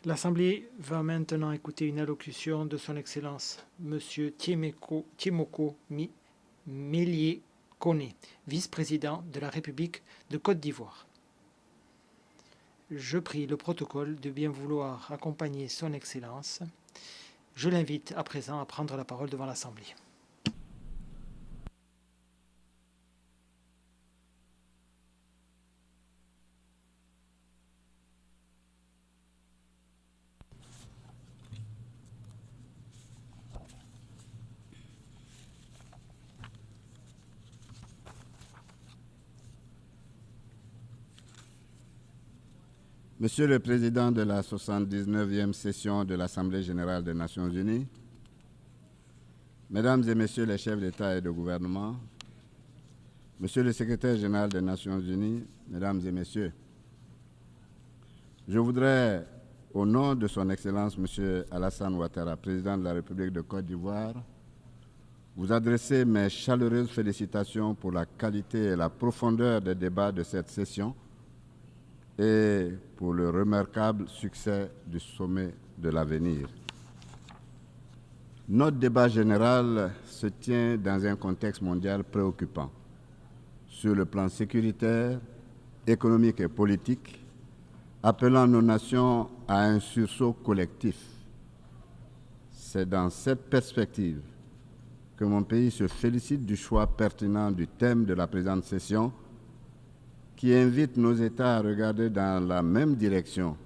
L'Assemblée va maintenant écouter une allocution de Son Excellence, M. Tiemoko Melie Kone, vice-président de la République de Côte d'Ivoire. Je prie le protocole de bien vouloir accompagner Son Excellence. Je l'invite à présent à prendre la parole devant l'Assemblée. Monsieur le Président de la 79e session de l'Assemblée générale des Nations unies, Mesdames et Messieurs les chefs d'État et de gouvernement, Monsieur le Secrétaire général des Nations unies, Mesdames et Messieurs, je voudrais, au nom de Son Excellence Monsieur Alassane Ouattara, Président de la République de Côte d'Ivoire, vous adresser mes chaleureuses félicitations pour la qualité et la profondeur des débats de cette session et pour le remarquable succès du sommet de l'avenir. Notre débat général se tient dans un contexte mondial préoccupant sur le plan sécuritaire, économique et politique, appelant nos nations à un sursaut collectif. C'est dans cette perspective que mon pays se félicite du choix pertinent du thème de la présente session, qui invite nos États à regarder dans la même direction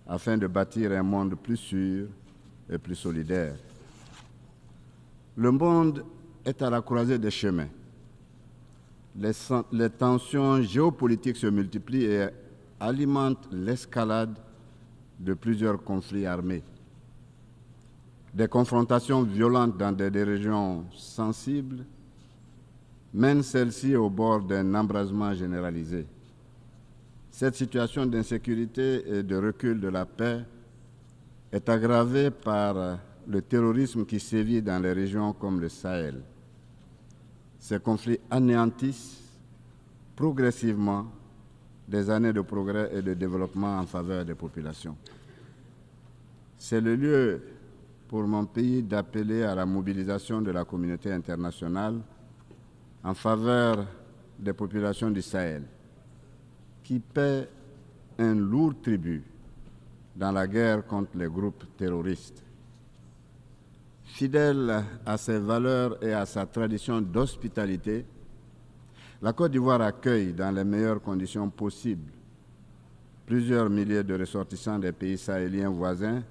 afin de bâtir un monde plus sûr et plus solidaire. Le monde est à la croisée des chemins. Les tensions géopolitiques se multiplient et alimentent l'escalade de plusieurs conflits armés. Des confrontations violentes dans des régions sensibles mène celle-ci au bord d'un embrasement généralisé. Cette situation d'insécurité et de recul de la paix est aggravée par le terrorisme qui sévit dans les régions comme le Sahel. Ces conflits anéantissent progressivement des années de progrès et de développement en faveur des populations. C'est le lieu pour mon pays d'appeler à la mobilisation de la communauté internationale en faveur des populations du Sahel, qui paient un lourd tribut dans la guerre contre les groupes terroristes. Fidèle à ses valeurs et à sa tradition d'hospitalité, la Côte d'Ivoire accueille dans les meilleures conditions possibles plusieurs milliers de ressortissants des pays sahéliens voisins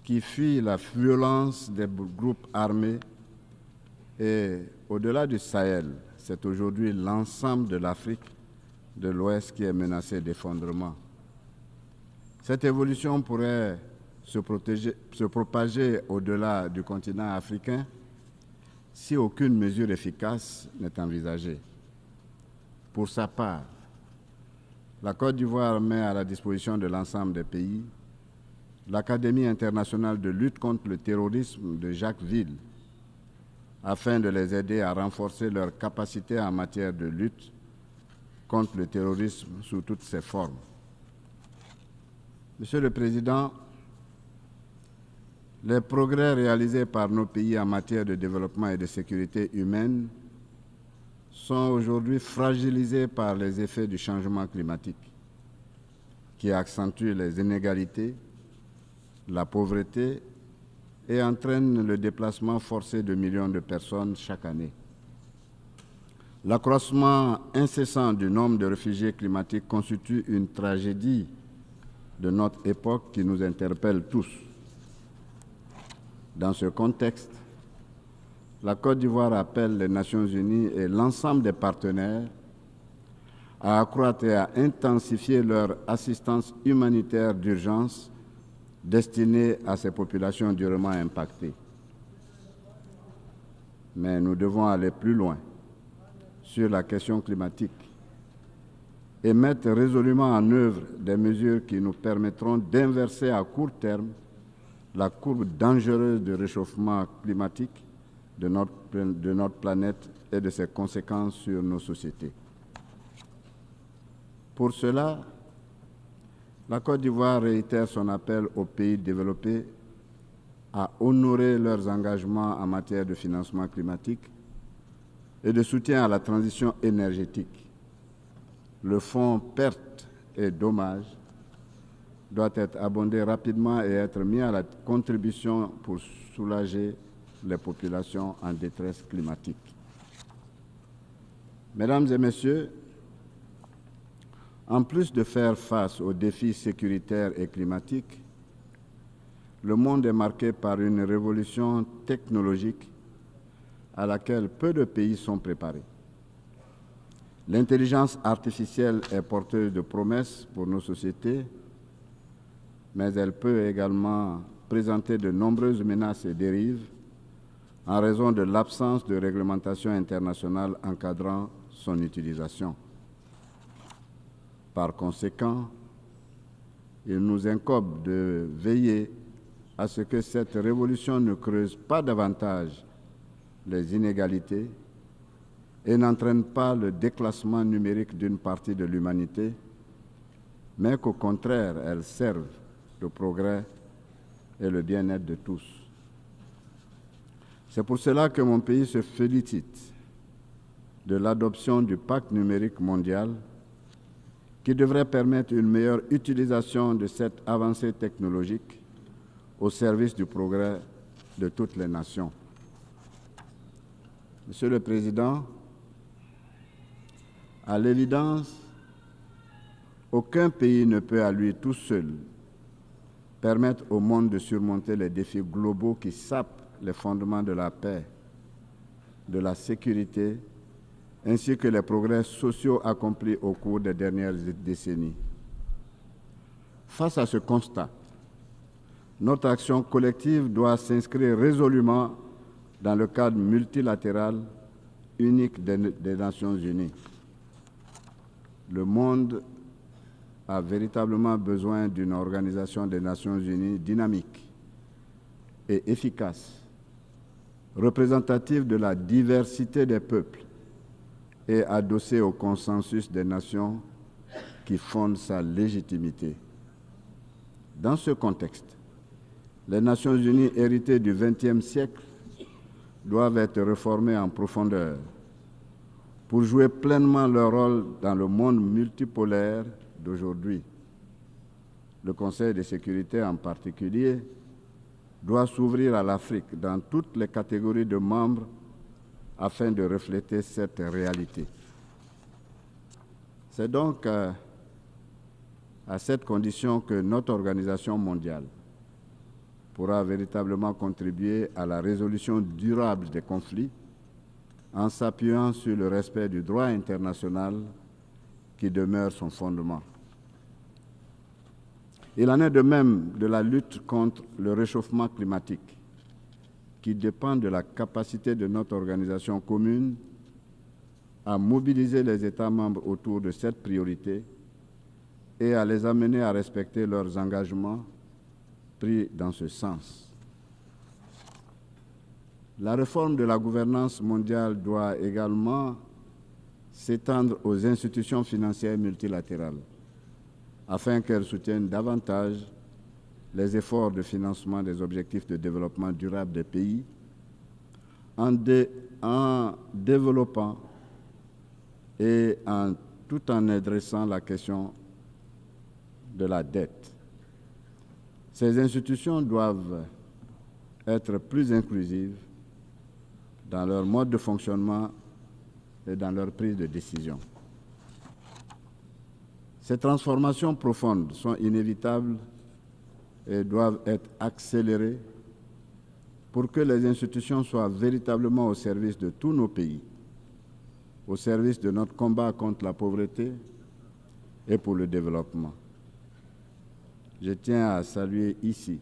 qui fuient la violence des groupes armés. Et au-delà du Sahel, c'est aujourd'hui l'ensemble de l'Afrique de l'Ouest qui est menacée d'effondrement. Cette évolution pourrait se propager au-delà du continent africain si aucune mesure efficace n'est envisagée. Pour sa part, la Côte d'Ivoire met à la disposition de l'ensemble des pays l'Académie internationale de lutte contre le terrorisme de Jacquesville, afin de les aider à renforcer leurs capacités en matière de lutte contre le terrorisme sous toutes ses formes. Monsieur le Président, les progrès réalisés par nos pays en matière de développement et de sécurité humaine sont aujourd'hui fragilisés par les effets du changement climatique, qui accentue les inégalités, la pauvreté et entraîne le déplacement forcé de millions de personnes chaque année. L'accroissement incessant du nombre de réfugiés climatiques constitue une tragédie de notre époque qui nous interpelle tous. Dans ce contexte, la Côte d'Ivoire appelle les Nations unies et l'ensemble des partenaires à accroître et à intensifier leur assistance humanitaire d'urgence destinée à ces populations durement impactées. Mais nous devons aller plus loin sur la question climatique et mettre résolument en œuvre des mesures qui nous permettront d'inverser à court terme la courbe dangereuse de réchauffement climatique de notre planète et de ses conséquences sur nos sociétés. Pour cela, La Côte d'Ivoire réitère son appel aux pays développés à honorer leurs engagements en matière de financement climatique et de soutien à la transition énergétique. Le fonds pertes et dommages doit être abondé rapidement et être mis à la contribution pour soulager les populations en détresse climatique. Mesdames et Messieurs, en plus de faire face aux défis sécuritaires et climatiques, le monde est marqué par une révolution technologique à laquelle peu de pays sont préparés. L'intelligence artificielle est porteuse de promesses pour nos sociétés, mais elle peut également présenter de nombreuses menaces et dérives en raison de l'absence de réglementation internationale encadrant son utilisation. Par conséquent, il nous incombe de veiller à ce que cette révolution ne creuse pas davantage les inégalités et n'entraîne pas le déclassement numérique d'une partie de l'humanité, mais qu'au contraire, elle serve le progrès et le bien-être de tous. C'est pour cela que mon pays se félicite de l'adoption du Pacte numérique mondial qui devrait permettre une meilleure utilisation de cette avancée technologique au service du progrès de toutes les nations. Monsieur le Président, à l'évidence, aucun pays ne peut à lui tout seul permettre au monde de surmonter les défis globaux qui sapent les fondements de la paix, de la sécurité, ainsi que les progrès sociaux accomplis au cours des dernières décennies. Face à ce constat, notre action collective doit s'inscrire résolument dans le cadre multilatéral unique des Nations Unies. Le monde a véritablement besoin d'une organisation des Nations Unies dynamique et efficace, représentative de la diversité des peuples et adossée au consensus des nations qui fonde sa légitimité. Dans ce contexte, les Nations Unies héritées du XXe siècle doivent être réformées en profondeur pour jouer pleinement leur rôle dans le monde multipolaire d'aujourd'hui. Le Conseil de sécurité en particulier doit s'ouvrir à l'Afrique dans toutes les catégories de membres afin de refléter cette réalité. C'est donc à cette condition que notre organisation mondiale pourra véritablement contribuer à la résolution durable des conflits en s'appuyant sur le respect du droit international qui demeure son fondement. Il en est de même de la lutte contre le réchauffement climatique, qui dépend de la capacité de notre organisation commune à mobiliser les États membres autour de cette priorité et à les amener à respecter leurs engagements pris dans ce sens. La réforme de la gouvernance mondiale doit également s'étendre aux institutions financières multilatérales, afin qu'elles soutiennent davantage les efforts de financement des objectifs de développement durable des pays en développant et tout en adressant la question de la dette. Ces institutions doivent être plus inclusives dans leur mode de fonctionnement et dans leur prise de décision. Ces transformations profondes sont inévitables et doivent être accélérées pour que les institutions soient véritablement au service de tous nos pays, au service de notre combat contre la pauvreté et pour le développement. Je tiens à saluer ici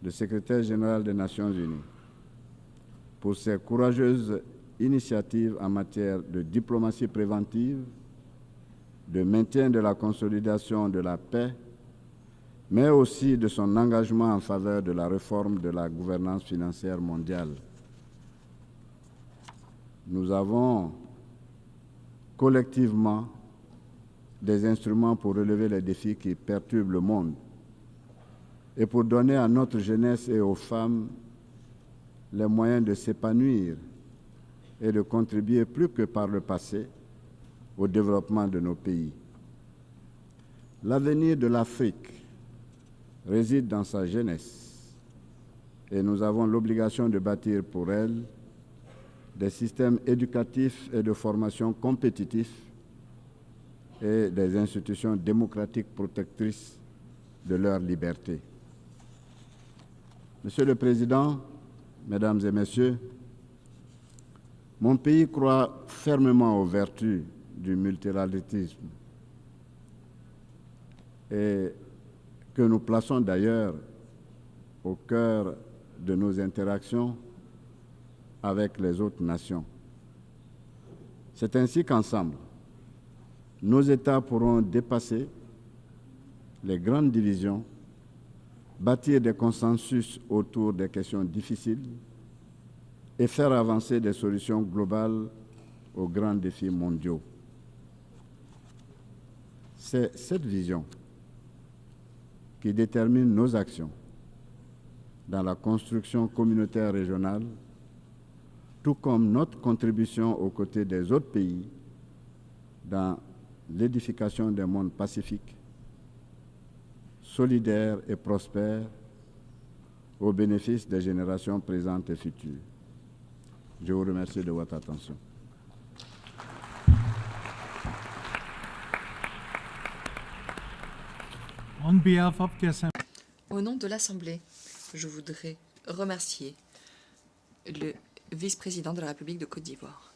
le secrétaire général des Nations Unies pour ses courageuses initiatives en matière de diplomatie préventive, de maintien de la consolidation de la paix, mais aussi de son engagement en faveur de la réforme de la gouvernance financière mondiale. Nous avons collectivement des instruments pour relever les défis qui perturbent le monde et pour donner à notre jeunesse et aux femmes les moyens de s'épanouir et de contribuer plus que par le passé au développement de nos pays. L'avenir de l'Afrique réside dans sa jeunesse et nous avons l'obligation de bâtir pour elle des systèmes éducatifs et de formation compétitifs et des institutions démocratiques protectrices de leur liberté. Monsieur le Président, Mesdames et Messieurs, mon pays croit fermement aux vertus du multilatéralisme et que nous plaçons d'ailleurs au cœur de nos interactions avec les autres nations. C'est ainsi qu'ensemble, nos États pourront dépasser les grandes divisions, bâtir des consensus autour des questions difficiles et faire avancer des solutions globales aux grands défis mondiaux. C'est cette vision qui détermine nos actions dans la construction communautaire régionale, tout comme notre contribution aux côtés des autres pays dans l'édification d'un monde pacifique, solidaire et prospère au bénéfice des générations présentes et futures. Je vous remercie de votre attention. On behalf of the Assembly. Au nom de l'Assemblée, je voudrais remercier le vice-président de la République de Côte d'Ivoire.